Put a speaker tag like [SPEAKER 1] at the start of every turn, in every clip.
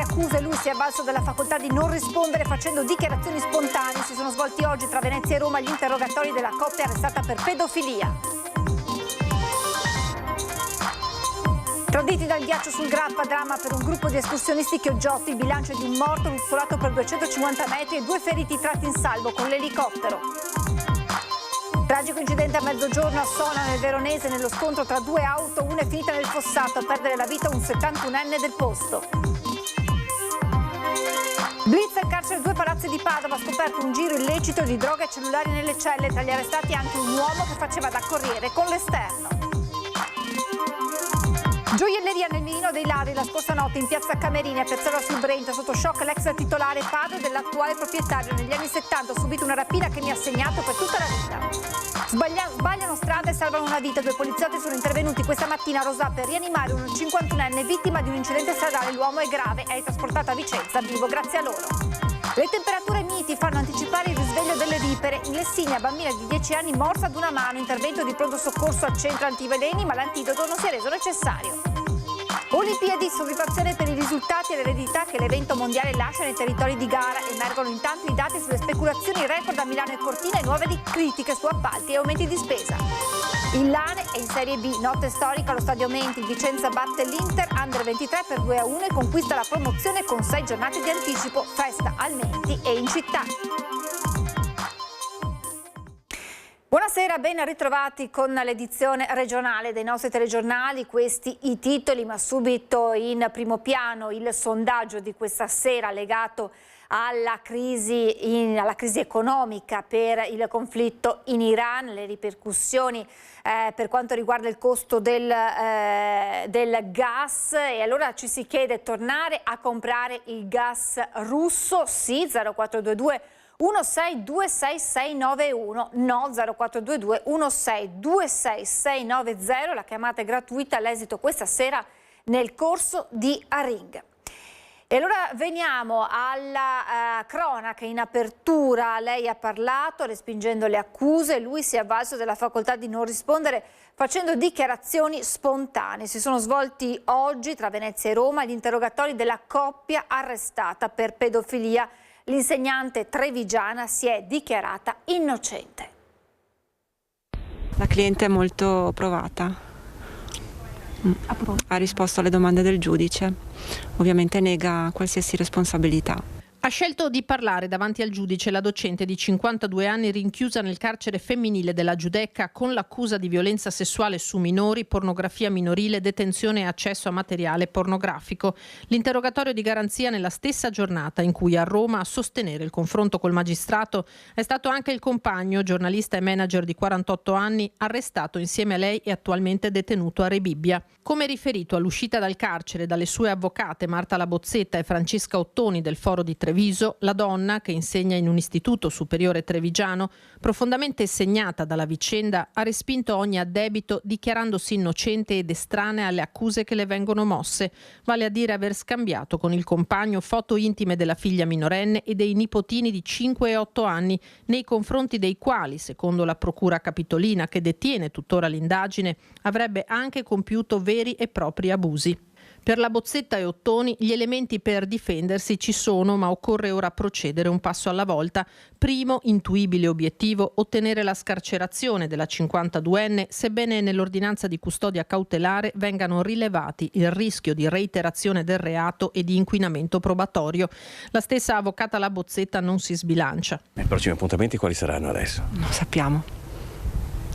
[SPEAKER 1] accuse, lui si è avvalso della facoltà di non rispondere facendo dichiarazioni spontanee. Si sono svolti oggi tra Venezia e Roma gli interrogatori della coppia arrestata per pedofilia. Traditi dal ghiaccio sul Grappa, dramma per un gruppo di escursionisti chioggiotti, il bilancio di un morto luzzolato per 250 metri e 2 feriti tratti in salvo con l'elicottero. Tragico incidente a mezzogiorno a Sona nel Veronese, nello scontro tra 2 auto, una è finita nel fossato, a perdere la vita un 71enne del posto. Blitz al carcere 2 Palazzi di Padova, ha scoperto un giro illecito di droga e cellulari nelle celle, tra gli arrestati anche un uomo che faceva da corriere con l'esterno. Gioielleria nel mirino dei ladri la scorsa notte in piazza Camerini a Piazzola sul Brenta, sotto shock l'ex titolare padre dell'attuale proprietario. Negli anni 70 ho subito una rapina che mi ha segnato per tutta la vita. Sbagliano strada e salvano una vita. 2 poliziotti sono intervenuti questa mattina a Rosà per rianimare un 51enne vittima di un incidente stradale. L'uomo è grave e è trasportato a Vicenza vivo grazie a loro. Le temperature miti fanno anticipare il risveglio delle vipere. In Lessinia, bambina di 10 anni morsa ad una mano. Intervento di pronto soccorso al centro antiveleni, ma l'antidoto non si è reso necessario. Olimpiadi, soddisfazione per i risultati e l'eredità che l'evento mondiale lascia nei territori di gara. Emergono intanto i dati sulle speculazioni record a Milano e Cortina e nuove critiche su appalti e aumenti di spesa. Il Lane è in Serie B, notte storica allo Stadio Menti, il Vicenza batte l'Inter, Under 23 per 2-1 e conquista la promozione con 6 giornate di anticipo, festa al Menti e in città. Buonasera, ben ritrovati con l'edizione regionale dei nostri telegiornali, questi i titoli, ma subito in primo piano il sondaggio di questa sera legato alla crisi economica per il conflitto in Iran, le ripercussioni per quanto riguarda il costo del gas, e allora ci si chiede: tornare a comprare il gas russo? Sì, 0422 1626691, no 0422 1626690, la chiamata è gratuita, l'esito questa sera nel corso di A-Ring. E allora veniamo alla cronaca in apertura. Lei ha parlato respingendo le accuse, lui si è avvalso della facoltà di non rispondere facendo dichiarazioni spontanee. Si sono svolti oggi tra Venezia e Roma gli interrogatori della coppia arrestata per pedofilia. L'insegnante trevigiana si è dichiarata innocente.
[SPEAKER 2] La cliente è molto provata, ha risposto alle domande del giudice, ovviamente nega qualsiasi responsabilità.
[SPEAKER 3] Ha scelto di parlare davanti al giudice la docente di 52 anni rinchiusa nel carcere femminile della Giudecca con l'accusa di violenza sessuale su minori, pornografia minorile, detenzione e accesso a materiale pornografico. L'interrogatorio di garanzia nella stessa giornata in cui a Roma a sostenere il confronto col magistrato è stato anche il compagno, giornalista e manager di 48 anni, arrestato insieme a lei e attualmente detenuto a Rebibbia. Come riferito all'uscita dal carcere dalle sue avvocate Marta Labozzetta e Francesca Ottoni del Foro di Treviso, la donna, che insegna in un istituto superiore trevigiano, profondamente segnata dalla vicenda, ha respinto ogni addebito dichiarandosi innocente ed estranea alle accuse che le vengono mosse, vale a dire aver scambiato con il compagno foto intime della figlia minorenne e dei nipotini di 5 e 8 anni, nei confronti dei quali, secondo la procura capitolina che detiene tuttora l'indagine, avrebbe anche compiuto veri e propri abusi. Per Labozzetta e Ottoni gli elementi per difendersi ci sono, ma occorre ora procedere un passo alla volta. Primo, intuibile obiettivo, ottenere la scarcerazione della 52enne, sebbene nell'ordinanza di custodia cautelare vengano rilevati il rischio di reiterazione del reato e di inquinamento probatorio. La stessa avvocata Labozzetta non si sbilancia.
[SPEAKER 4] I prossimi appuntamenti quali saranno adesso?
[SPEAKER 2] Non sappiamo.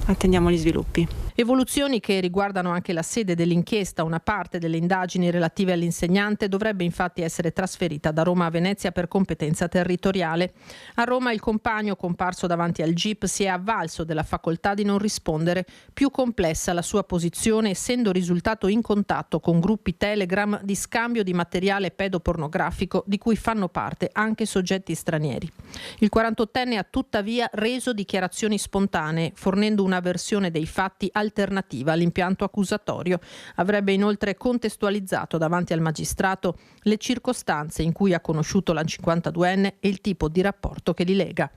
[SPEAKER 2] Attendiamo gli sviluppi.
[SPEAKER 3] Evoluzioni che riguardano anche la sede dell'inchiesta. Una parte delle indagini relative all'insegnante dovrebbe infatti essere trasferita da Roma a Venezia per competenza territoriale. A Roma il compagno, comparso davanti al GIP, si è avvalso della facoltà di non rispondere. Più complessa la sua posizione, essendo risultato in contatto con gruppi Telegram di scambio di materiale pedopornografico di cui fanno parte anche soggetti stranieri. Il 48enne ha tuttavia reso dichiarazioni spontanee, fornendo una versione dei fatti alternativa all'impianto accusatorio. Avrebbe inoltre contestualizzato davanti al magistrato le circostanze in cui ha conosciuto la 52enne e il tipo di rapporto che li lega.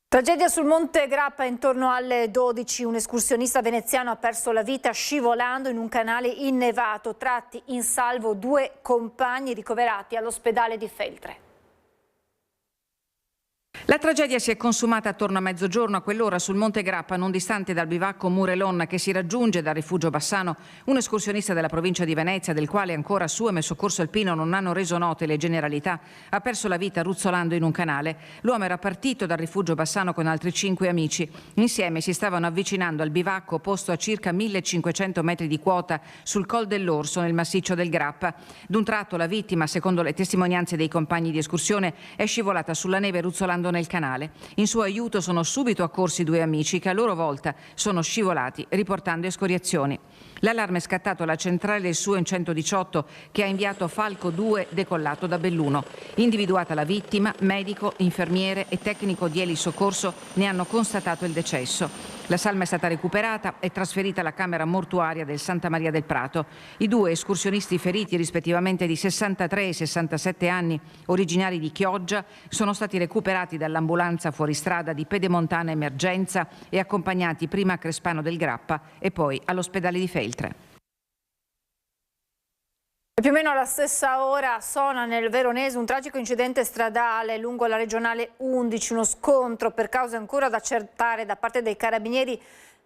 [SPEAKER 1] Tragedia sul Monte Grappa intorno alle 12. Un escursionista veneziano ha perso la vita scivolando in un canale innevato. Tratti in salvo 2 compagni ricoverati all'ospedale di Feltre.
[SPEAKER 5] La tragedia si è consumata attorno a mezzogiorno. A quell'ora sul Monte Grappa, non distante dal bivacco Murelon che si raggiunge dal rifugio Bassano, un escursionista della provincia di Venezia, del quale ancora SUEM e Soccorso Alpino non hanno reso note le generalità, ha perso la vita ruzzolando in un canale. L'uomo era partito dal rifugio Bassano con altri 5 amici. Insieme si stavano avvicinando al bivacco posto a circa 1500 metri di quota sul Col dell'Orso nel massiccio del Grappa. D'un tratto la vittima, secondo le testimonianze dei compagni di escursione, è scivolata sulla neve ruzzolando nel canale. In suo aiuto sono subito accorsi 2 amici che a loro volta sono scivolati riportando escoriazioni. L'allarme è scattato alla centrale del SUEM 118 che ha inviato Falco 2 decollato da Belluno. Individuata la vittima, medico, infermiere e tecnico di elisoccorso ne hanno constatato il decesso. La salma è stata recuperata e trasferita alla camera mortuaria del Santa Maria del Prato. I 2 escursionisti feriti, rispettivamente di 63 e 67 anni, originari di Chioggia, sono stati recuperati dall'ambulanza fuoristrada di Pedemontana Emergenza e accompagnati prima a Crespano del Grappa e poi all'ospedale di Feltre.
[SPEAKER 1] E più o meno alla stessa ora suona nel Veronese un tragico incidente stradale lungo la regionale 11, uno scontro per cause ancora da accertare da parte dei carabinieri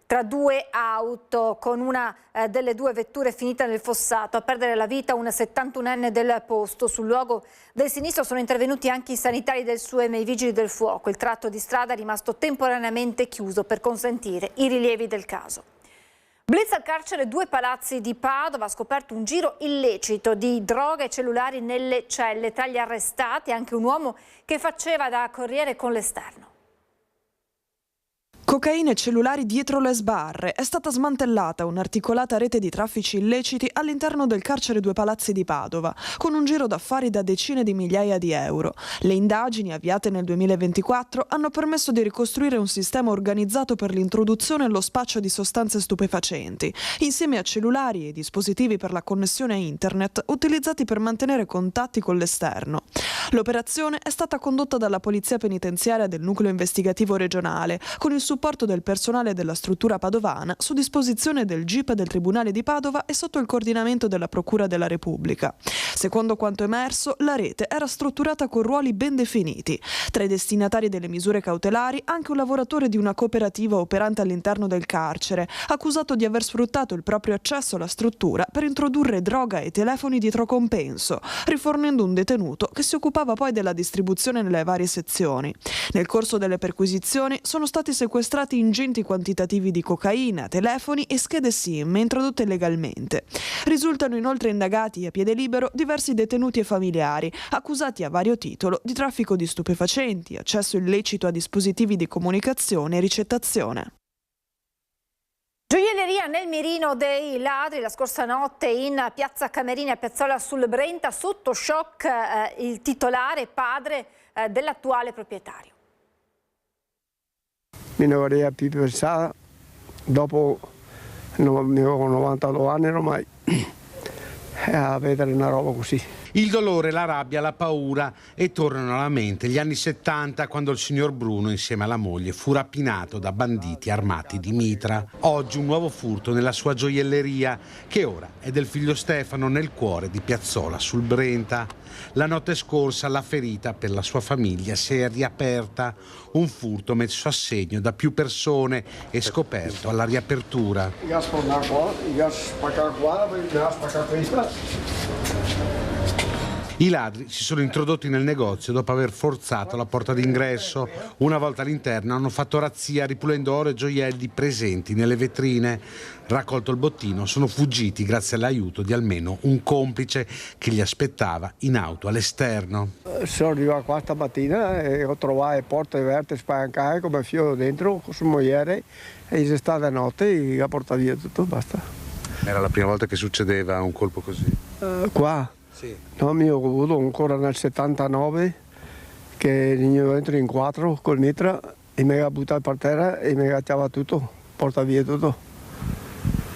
[SPEAKER 1] tra 2 auto, con una delle 2 vetture finita nel fossato. A perdere la vita un 71enne del posto. Sul luogo del sinistro sono intervenuti anche i sanitari del SUEM e i vigili del fuoco. Il tratto di strada è rimasto temporaneamente chiuso per consentire i rilievi del caso. Blitz al carcere 2 Palazzi di Padova, ha scoperto un giro illecito di droga e cellulari nelle celle. Tra gli arrestati anche un uomo che faceva da corriere con l'esterno.
[SPEAKER 6] Cocaina e cellulari dietro le sbarre. È stata smantellata un'articolata rete di traffici illeciti all'interno del carcere 2 Palazzi di Padova, con un giro d'affari da decine di migliaia di euro. Le indagini, avviate nel 2024, hanno permesso di ricostruire un sistema organizzato per l'introduzione e lo spaccio di sostanze stupefacenti, insieme a cellulari e dispositivi per la connessione a internet utilizzati per mantenere contatti con l'esterno. L'operazione è stata condotta dalla Polizia Penitenziaria del Nucleo Investigativo Regionale, con il supporto del personale della struttura padovana, su disposizione del GIP del Tribunale di Padova e sotto il coordinamento della Procura della Repubblica. Secondo quanto emerso, la rete era strutturata con ruoli ben definiti. Tra i destinatari delle misure cautelari anche un lavoratore di una cooperativa operante all'interno del carcere, accusato di aver sfruttato il proprio accesso alla struttura per introdurre droga e telefoni dietro compenso, rifornendo un detenuto che si occupava poi della distribuzione nelle varie sezioni. Nel corso delle perquisizioni sono stati sequestrati ingenti quantitativi di cocaina, telefoni e schede SIM introdotte legalmente. Risultano inoltre indagati a piede libero diversi detenuti e familiari, accusati a vario titolo di traffico di stupefacenti, accesso illecito a dispositivi di comunicazione e ricettazione.
[SPEAKER 1] Gioielleria nel mirino dei ladri la scorsa notte in piazza Camerini a Piazzola sul Brenta, sotto shock il titolare padre dell'attuale proprietario.
[SPEAKER 7] Mi ne avrei più pensata, dopo avevo 92 anni ormai, a vedere una roba così.
[SPEAKER 8] Il dolore, la rabbia, la paura e tornano alla mente gli anni 70, quando il signor Bruno insieme alla moglie fu rapinato da banditi armati di mitra. Oggi un nuovo furto nella sua gioielleria, che ora è del figlio Stefano, nel cuore di Piazzola sul Brenta. La notte scorsa la ferita per la sua famiglia si è riaperta, un furto messo a segno da più persone e scoperto alla riapertura. I ladri si sono introdotti nel negozio dopo aver forzato la porta d'ingresso. Una volta all'interno hanno fatto razzia ripulendo oro e gioielli presenti nelle vetrine. Raccolto il bottino, sono fuggiti grazie all'aiuto di almeno un complice che li aspettava in auto all'esterno.
[SPEAKER 7] Sono arrivato qua stamattina e ho trovato le porte aperte spalancate come fio dentro con sua moglie e c'è stata notte e ha portato via tutto, basta.
[SPEAKER 8] Era la prima volta che succedeva un colpo così?
[SPEAKER 7] Qua?
[SPEAKER 8] Sì.
[SPEAKER 7] No, io ho avuto ancora nel 79 che io entro in 4 col mitra e mi ha buttato per terra e mi ha chiavato tutto, porta via tutto.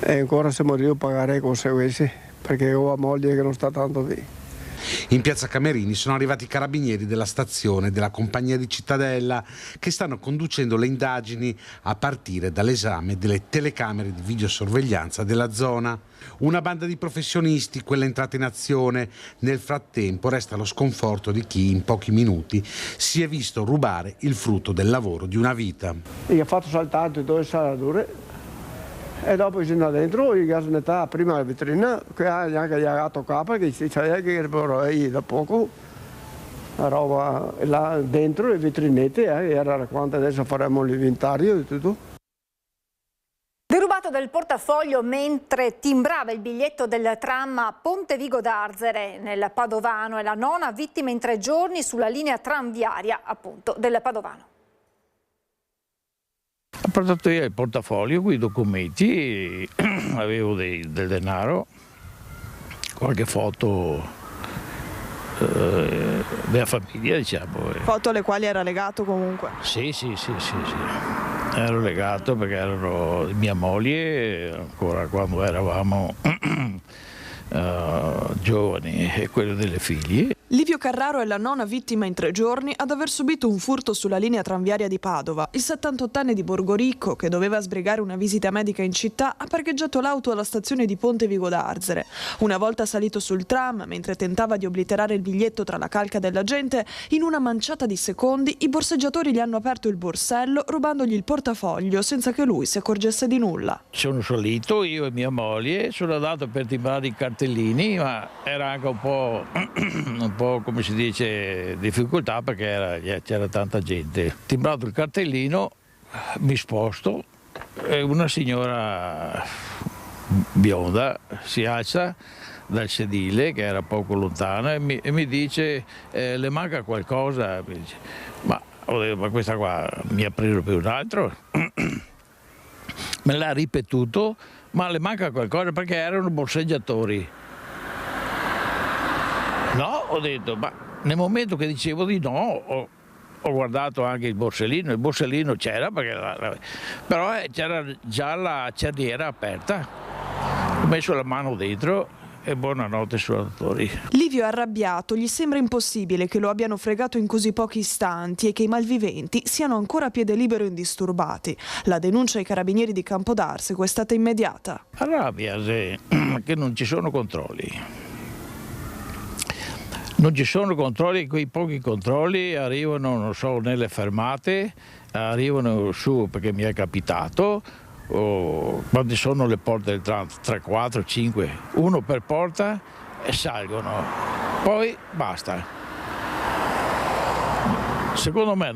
[SPEAKER 7] E ancora se morivo pagare conseguenze perché ho una moglie che non sta tanto bene.
[SPEAKER 8] In piazza Camerini sono arrivati i carabinieri della stazione della compagnia di Cittadella che stanno conducendo le indagini a partire dall'esame delle telecamere di videosorveglianza della zona. Una banda di professionisti, quella entrata in azione. Nel frattempo resta lo sconforto di chi in pochi minuti si è visto rubare il frutto del lavoro di una vita.
[SPEAKER 7] E ha fatto saltare tutte le serrature e dopo sono dentro i gas metà prima la vetrina che ha neanche gli toccato che si c'è che da poco la roba là dentro le vetrinette era quanto adesso faremo l'inventario e tutto.
[SPEAKER 1] Derubato del portafoglio mentre timbrava il biglietto del tram a Ponte Vigo d'Arzere nel Padovano, è la 9ª vittima in 3 giorni sulla linea tranviaria appunto del Padovano.
[SPEAKER 9] Ha portato via il portafoglio con i documenti, avevo del denaro, qualche foto della famiglia, diciamo.
[SPEAKER 6] Foto alle quali era legato comunque?
[SPEAKER 9] Sì. Ero legato perché erano mia moglie, ancora quando eravamo giovani, e quello delle figlie.
[SPEAKER 6] Livio Carraro è la 9ª vittima in 3 giorni ad aver subito un furto sulla linea tranviaria di Padova. Il 78enne di Borgoricco, che doveva sbrigare una visita medica in città, ha parcheggiato l'auto alla stazione di Ponte Vigo d'Arzere. Una volta salito sul tram, mentre tentava di obliterare il biglietto tra la calca della gente, in una manciata di secondi i borseggiatori gli hanno aperto il borsello rubandogli il portafoglio senza che lui si accorgesse di nulla.
[SPEAKER 9] Sono salito io e mia moglie, sono andato per timbrare i cartellini, ma era anche un po' come si dice difficoltà perché c'era tanta gente. Timbrato il cartellino, mi sposto e una signora bionda si alza dal sedile che era poco lontana e mi dice le manca qualcosa? Mi dice, ma questa qua mi ha preso per un altro. Me l'ha ripetuto, ma le manca qualcosa perché erano borseggiatori. No, ho detto, ma nel momento che dicevo di no, ho guardato anche il borsellino c'era, però c'era già la cerniera aperta, ho messo la mano dentro e buonanotte suonatori.
[SPEAKER 6] Livio è arrabbiato, gli sembra impossibile che lo abbiano fregato in così pochi istanti e che i malviventi siano ancora a piede libero e indisturbati. La denuncia ai carabinieri di Campodarsego è stata immediata.
[SPEAKER 9] Arrabbia che non ci sono controlli. Non ci sono controlli, quei pochi controlli arrivano, non so, nelle fermate, arrivano su perché mi è capitato, quando sono le porte del tram, 3, 4, 5, uno per porta e salgono, poi basta. Secondo me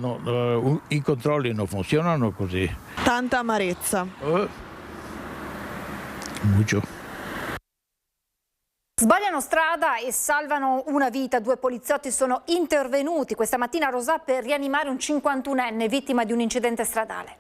[SPEAKER 9] i controlli non funzionano così.
[SPEAKER 6] Tanta amarezza.
[SPEAKER 9] Mucho.
[SPEAKER 1] Sbagliano strada e salvano una vita. 2 poliziotti sono intervenuti questa mattina a Rosà per rianimare un 51enne vittima di un incidente stradale.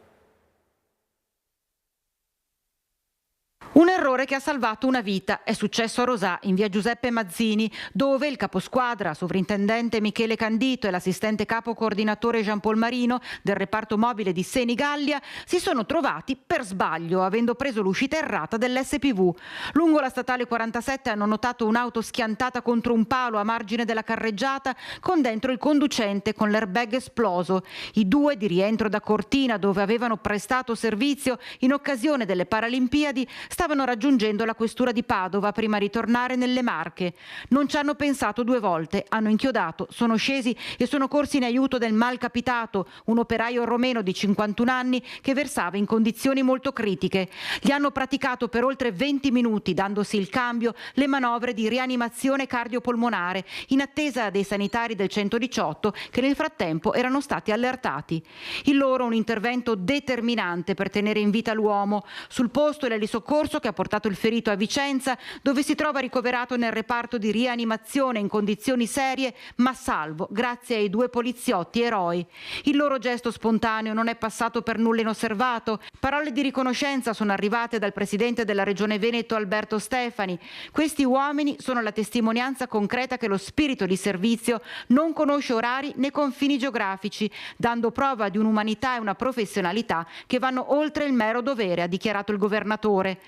[SPEAKER 10] Un errore che ha salvato una vita è successo a Rosà, in via Giuseppe Mazzini, dove il caposquadra, sovrintendente Michele Candito e l'assistente capo coordinatore Jean Paul Marino del reparto mobile di Senigallia si sono trovati per sbaglio, avendo preso l'uscita errata dell'SPV. Lungo la statale 47 hanno notato un'auto schiantata contro un palo a margine della carreggiata con dentro il conducente con l'airbag esploso. I 2 di rientro da Cortina, dove avevano prestato servizio in occasione delle Paralimpiadi, stavano raggiungendo la questura di Padova prima di ritornare nelle Marche. Non ci hanno pensato 2 volte, hanno inchiodato, sono scesi e sono corsi in aiuto del malcapitato, un operaio romeno di 51 anni che versava in condizioni molto critiche. Gli hanno praticato per oltre 20 minuti, dandosi il cambio, le manovre di rianimazione cardiopolmonare, in attesa dei sanitari del 118 che nel frattempo erano stati allertati. Il loro un intervento determinante per tenere in vita l'uomo. Sul posto l'elisoccorso che ha portato il ferito a Vicenza, dove si trova ricoverato nel reparto di rianimazione in condizioni serie, ma salvo grazie ai 2 poliziotti eroi. Il loro gesto spontaneo non è passato per nulla inosservato. Parole di riconoscenza sono arrivate dal presidente della Regione Veneto Alberto Stefani. Questi uomini sono la testimonianza concreta che lo spirito di servizio non conosce orari né confini geografici, dando prova di un'umanità e una professionalità che vanno oltre il mero dovere, ha dichiarato il governatore.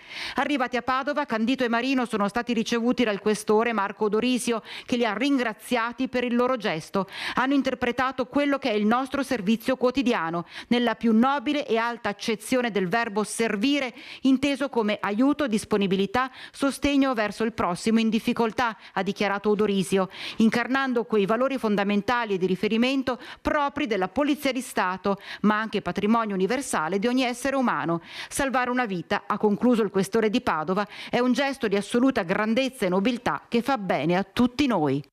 [SPEAKER 10] Arrivati a Padova, Candito e Marino sono stati ricevuti dal questore Marco Odorisio, che li ha ringraziati per il loro gesto. Hanno interpretato quello che è il nostro servizio quotidiano, nella più nobile e alta accezione del verbo servire, inteso come aiuto, disponibilità, sostegno verso il prossimo in difficoltà, ha dichiarato Odorisio, incarnando quei valori fondamentali e di riferimento propri della Polizia di Stato, ma anche patrimonio universale di ogni essere umano. Salvare una vita, ha concluso il questore di Padova, è un gesto di assoluta grandezza e nobiltà che fa bene a tutti noi.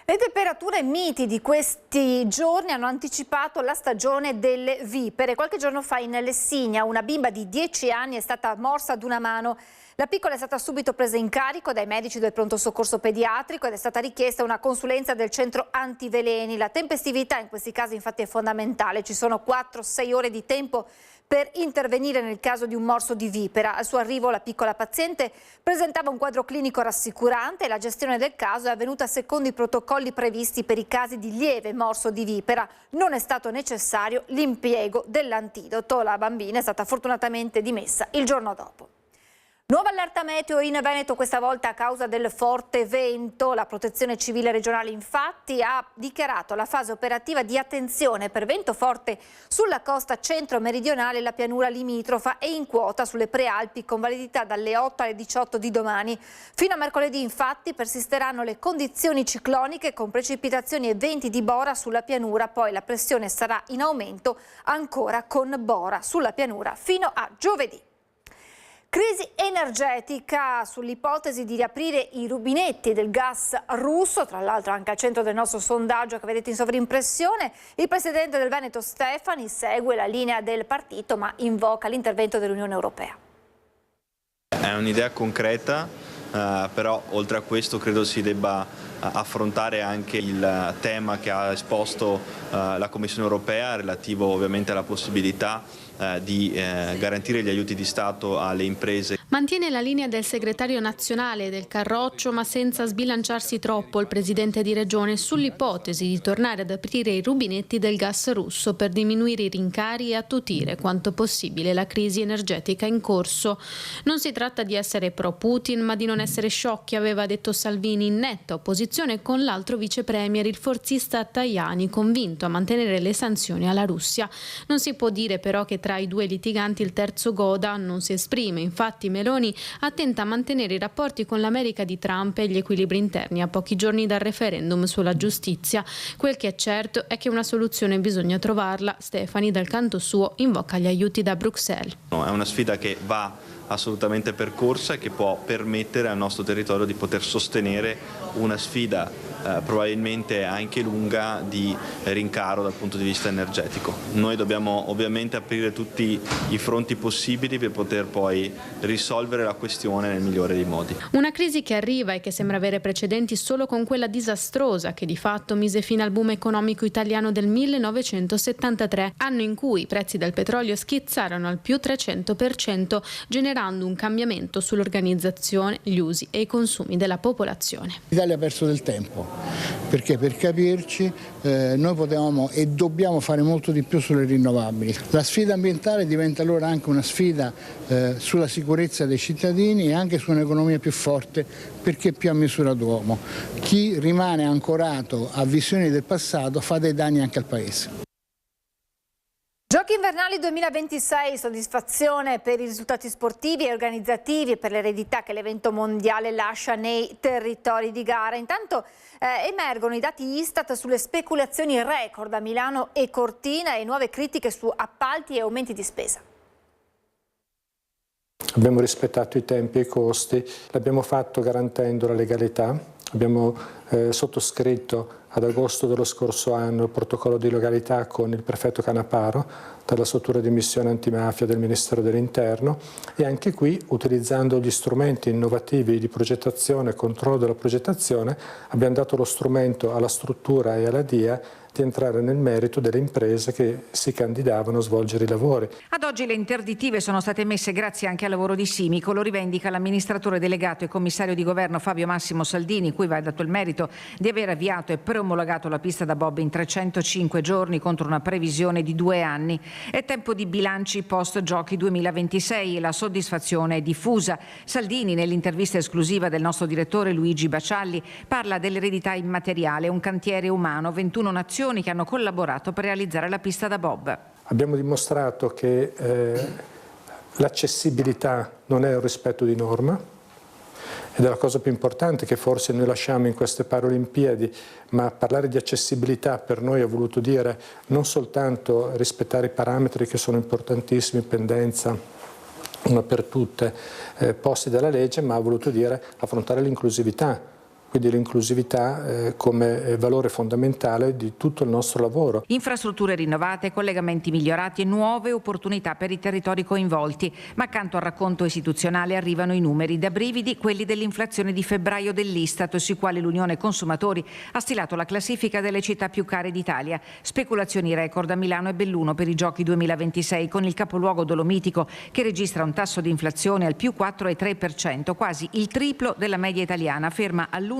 [SPEAKER 1] Le temperature miti di questi giorni hanno anticipato la stagione delle vipere. Qualche giorno fa in Lessigna una bimba di 10 anni è stata morsa ad una mano. La piccola è stata subito presa in carico dai medici del pronto soccorso pediatrico ed è stata richiesta una consulenza del centro antiveleni. La tempestività in questi casi infatti è fondamentale, ci sono 4-6 ore di tempo per intervenire nel caso di un morso di vipera. Al suo arrivo la piccola paziente presentava un quadro clinico rassicurante e la gestione del caso è avvenuta secondo i protocolli previsti per i casi di lieve morso di vipera. Non è stato necessario l'impiego dell'antidoto. La bambina è stata fortunatamente dimessa il giorno dopo. Nuova allerta meteo in Veneto, questa volta a causa del forte vento. La Protezione Civile regionale infatti ha dichiarato la fase operativa di attenzione per vento forte sulla costa centro-meridionale e la pianura limitrofa e in quota sulle prealpi con validità dalle 8 alle 18 di domani. Fino a mercoledì infatti persisteranno le condizioni cicloniche con precipitazioni e venti di bora sulla pianura, poi la pressione sarà in aumento ancora con bora sulla pianura fino a giovedì. Crisi energetica sull'ipotesi di riaprire i rubinetti del gas russo, tra l'altro anche al centro del nostro sondaggio che vedete in sovrimpressione. Il presidente del Veneto Stefani segue la linea del partito ma invoca l'intervento dell'Unione Europea.
[SPEAKER 11] È un'idea concreta, però oltre a questo credo si debba affrontare anche il tema che ha esposto la Commissione Europea relativo ovviamente alla possibilità di garantire gli aiuti di Stato alle imprese.
[SPEAKER 12] Mantiene la linea del segretario nazionale del Carroccio, ma senza sbilanciarsi troppo il presidente di regione sull'ipotesi di tornare ad aprire i rubinetti del gas russo per diminuire i rincari e attutire quanto possibile la crisi energetica in corso. Non si tratta di essere pro Putin, ma di non essere sciocchi, aveva detto Salvini in netta opposizione con l'altro vice premier, il forzista Tajani, convinto a mantenere le sanzioni alla Russia. Non si può dire però che tra i due litiganti il terzo goda, non si esprime. Infatti Meloni attenta a mantenere i rapporti con l'America di Trump e gli equilibri interni a pochi giorni dal referendum sulla giustizia. Quel che è certo è che una soluzione bisogna trovarla. Stefani dal canto suo invoca gli aiuti da Bruxelles.
[SPEAKER 11] No, è una sfida che va assolutamente percorsa e che può permettere al nostro territorio di poter sostenere una sfida probabilmente anche lunga di rincaro dal punto di vista energetico. Noi dobbiamo ovviamente aprire tutti i fronti possibili per poter poi risolvere la questione nel migliore dei modi.
[SPEAKER 12] Una crisi che arriva e che sembra avere precedenti solo con quella disastrosa che di fatto mise fine al boom economico italiano del 1973, anno in cui i prezzi del petrolio schizzarono al più 300%, generando un cambiamento sull'organizzazione, gli usi e i consumi della popolazione.
[SPEAKER 13] L'Italia ha perso del tempo, perché per capirci noi potevamo e dobbiamo fare molto di più sulle rinnovabili. La sfida ambientale diventa allora anche una sfida sulla sicurezza dei cittadini e anche su un'economia più forte, perché più a misura d'uomo. Chi rimane ancorato a visioni del passato fa dei danni anche al Paese.
[SPEAKER 1] Giochi invernali 2026, soddisfazione per i risultati sportivi e organizzativi e per l'eredità che l'evento mondiale lascia nei territori di gara. Intanto emergono i dati Istat sulle speculazioni record a Milano e Cortina e nuove critiche su appalti e aumenti di spesa.
[SPEAKER 14] Abbiamo rispettato i tempi e i costi, l'abbiamo fatto garantendo la legalità, abbiamo sottoscritto ad agosto dello scorso anno il protocollo di legalità con il prefetto Canaparo dalla struttura di missione antimafia del Ministero dell'Interno e anche qui, utilizzando gli strumenti innovativi di progettazione e controllo della progettazione, abbiamo dato lo strumento alla struttura e alla DIA di entrare nel merito delle imprese che si candidavano a svolgere i lavori.
[SPEAKER 5] Ad oggi le interdittive sono state emesse grazie anche al lavoro di Simico, lo rivendica l'amministratore delegato e commissario di governo Fabio Massimo Saldini, cui va dato il merito di aver avviato e preomologato la pista da bob in 305 giorni contro una previsione di 2 anni. È tempo di bilanci post Giochi 2026 e la soddisfazione è diffusa. Salvini, nell'intervista esclusiva del nostro direttore Luigi Bacialli, parla dell'eredità immateriale, un cantiere umano, 21 nazioni che hanno collaborato per realizzare la pista da bob.
[SPEAKER 14] Abbiamo dimostrato che l'accessibilità non è un rispetto di norma, ed è la cosa più importante che forse noi lasciamo in queste Paralimpiadi, ma parlare di accessibilità per noi ha voluto dire non soltanto rispettare i parametri che sono importantissimi, pendenza, una per tutte, posti dalla legge, ma ha voluto dire affrontare l'inclusività. Quindi l'inclusività come valore fondamentale di tutto il nostro lavoro.
[SPEAKER 5] Infrastrutture rinnovate, collegamenti migliorati e nuove opportunità per i territori coinvolti. Ma accanto al racconto istituzionale arrivano i numeri da brividi, quelli dell'inflazione di febbraio dell'Istat, sui quali l'Unione Consumatori ha stilato la classifica delle città più care d'Italia. Speculazioni record a Milano e Belluno per i Giochi 2026, con il capoluogo dolomitico che registra un tasso di inflazione al più 4,3%, quasi il triplo della media italiana, ferma all'1,5%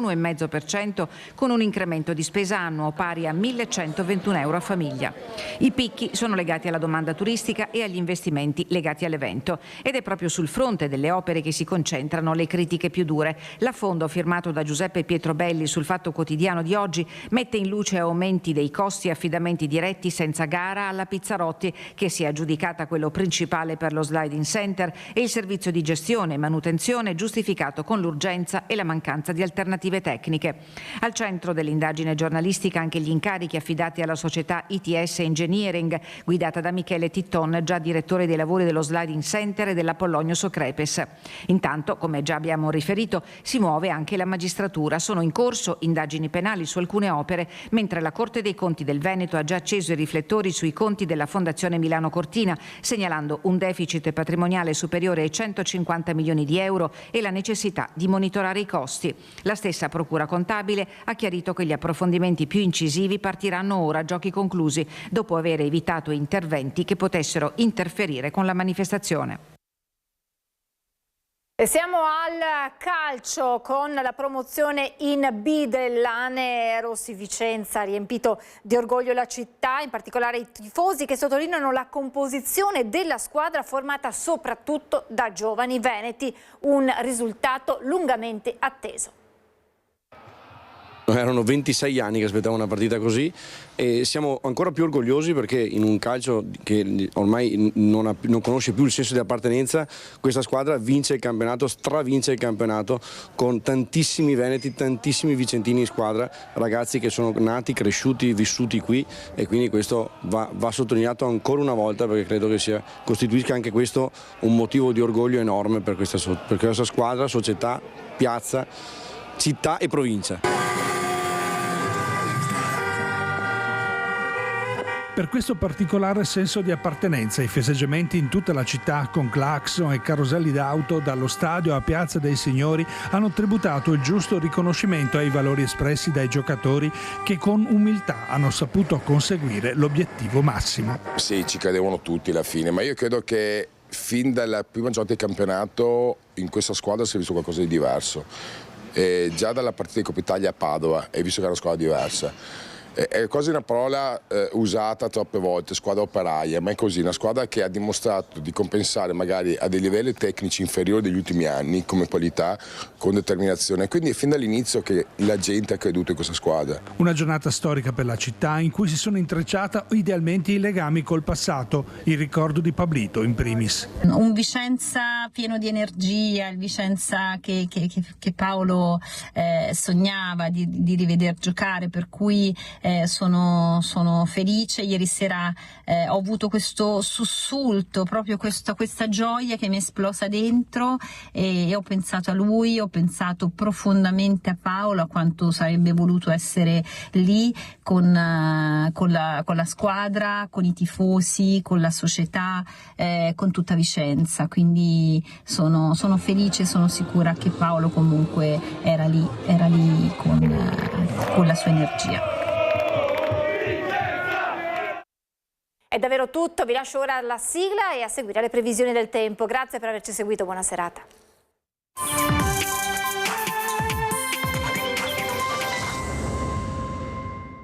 [SPEAKER 5] con un incremento di spesa annuo pari a 1.121 euro a famiglia. I picchi sono legati alla domanda turistica e agli investimenti legati all'evento, ed è proprio sul fronte delle opere che si concentrano le critiche più dure. L'affondo firmato da Giuseppe Pietrobelli sul Fatto Quotidiano di oggi mette in luce aumenti dei costi e affidamenti diretti senza gara alla Pizzarotti, che si è aggiudicata quello principale per lo sliding center, e il servizio di gestione e manutenzione giustificato con l'urgenza e la mancanza di alternative tecniche. Al centro dell'indagine giornalistica anche gli incarichi affidati alla società ITS Engineering, guidata da Michele Titton, già direttore dei lavori dello sliding center e dell'Apollonio Socrepes. Intanto, come già abbiamo riferito, si muove anche la magistratura. Sono in corso indagini penali su alcune opere, mentre la Corte dei Conti del Veneto ha già acceso i riflettori sui conti della Fondazione Milano Cortina, segnalando un deficit patrimoniale superiore ai 150 milioni di euro e la necessità di monitorare i costi. La stessa Procura Contabile ha chiarito che gli approfondimenti più incisivi partiranno ora a giochi conclusi, dopo aver evitato interventi che potessero interferire con la manifestazione.
[SPEAKER 1] E siamo al calcio con la promozione in B dell'Ane Rossi Vicenza, riempito di orgoglio la città, in particolare i tifosi che sottolineano la composizione della squadra formata soprattutto da giovani veneti, un risultato lungamente atteso.
[SPEAKER 4] Erano 26 anni che aspettavo una partita così e siamo ancora più orgogliosi perché in un calcio che ormai non conosce più il senso di appartenenza, questa squadra vince il campionato, stravince il campionato con tantissimi veneti, tantissimi vicentini in squadra, ragazzi che sono nati, cresciuti, vissuti qui, e quindi questo va sottolineato ancora una volta, perché credo che costituisca anche questo un motivo di orgoglio enorme per questa squadra, società, piazza, città e provincia.
[SPEAKER 15] Per questo particolare senso di appartenenza, i festeggiamenti in tutta la città con clacson e caroselli d'auto dallo stadio a Piazza dei Signori hanno tributato il giusto riconoscimento ai valori espressi dai giocatori che con umiltà hanno saputo conseguire l'obiettivo massimo.
[SPEAKER 16] Sì, ci credevano tutti alla fine, ma io credo che fin dalla prima giornata del campionato in questa squadra si è visto qualcosa di diverso. E già dalla partita di Coppa Italia a Padova hai visto che era una squadra diversa. È quasi una parola usata troppe volte, squadra operaia, ma è così, una squadra che ha dimostrato di compensare magari a dei livelli tecnici inferiori degli ultimi anni come qualità, con determinazione, quindi è fin dall'inizio che la gente ha creduto in questa squadra.
[SPEAKER 15] Una giornata storica per la città in cui si sono intrecciati idealmente i legami col passato, il ricordo di Pablito in primis.
[SPEAKER 17] Un Vicenza pieno di energia, il Vicenza che Paolo sognava di riveder giocare, per cui sono felice. Ieri sera ho avuto questo sussulto, proprio questa gioia che mi è esplosa dentro, e ho pensato a lui, ho pensato profondamente a Paolo, a quanto sarebbe voluto essere lì con la squadra, con i tifosi, con la società, con tutta Vicenza. Quindi sono felice, sono sicura che Paolo comunque era lì con la sua energia.
[SPEAKER 1] È davvero tutto, vi lascio ora alla sigla e a seguire le previsioni del tempo. Grazie per averci seguito, buona serata.